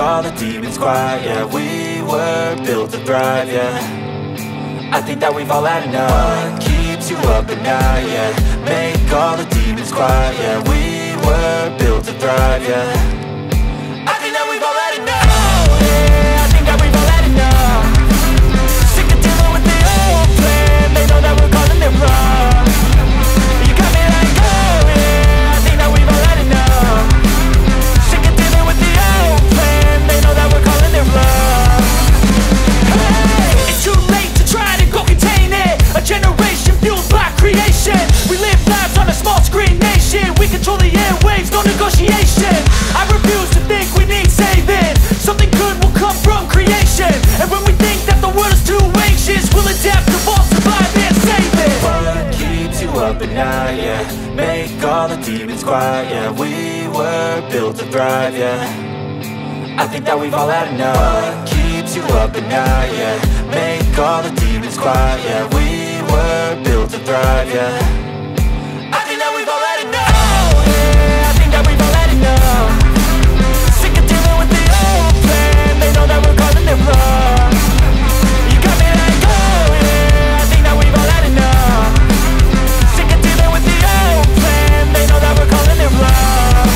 all the demons quiet. Yeah, we were built to thrive, yeah. I think that we've all had enough. What keeps you up at night, yeah. Make all the demons quiet, yeah. We were built to thrive, yeah. I think that we've all had enough. Oh, yeah, I think that we've all had enough. Sick of dealing with the old plan. They know that we're calling it wrong. You got me like, oh yeah, I think that we've all had enough. Sick of dealing with the old plan. They know that we're calling it wrong. Hey, it's too late to try to go contain it. A generation fueled by creation. We live lives on a small screen nation. We control the airwaves, no negotiation. I refuse to think we need saving. Something good will come from creation. And when we think that the world is too anxious, we'll adapt, evolve, survive and save it. What keeps you up at night, yeah. Make all the demons quiet, yeah. We were built to thrive, yeah. I think that we've all had enough. What keeps you up at night, yeah. Make all the demons quiet, yeah. We were built to thrive, yeah. I think that we've all had enough. Oh yeah, I think that we've all had enough. Sick of dealing with the old plan. They know that we're calling it wrong. You got me like, oh yeah, I think that we've all had enough. Sick of dealing with the old plan. They know that we're calling it wrong.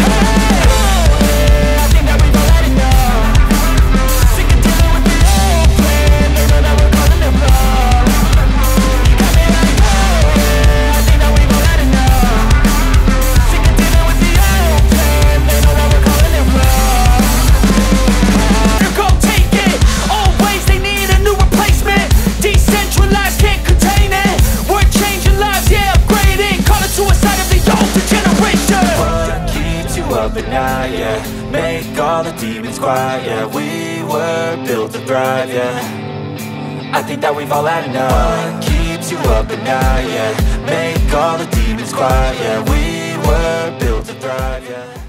Hey, oh yeah, I think that we've all had enough. Sick of dealing with the old plan. They know that we're calling it wrong. You got me like, oh yeah, I think that we've all had enough. Sick of dealing with the old plan. They know that we're calling it wrong. Go take it. Always they need a new replacement. Decentralized, can't contain it. We're changing lives, yeah, upgrading. Call it suicide of the older generation. What keeps you up at night, yeah. Make all the demons quiet, yeah. We were built to thrive, yeah. I think that we've all had enough. What keeps you up at night, yeah. Make all the demons quiet, yeah. We were built to thrive, yeah.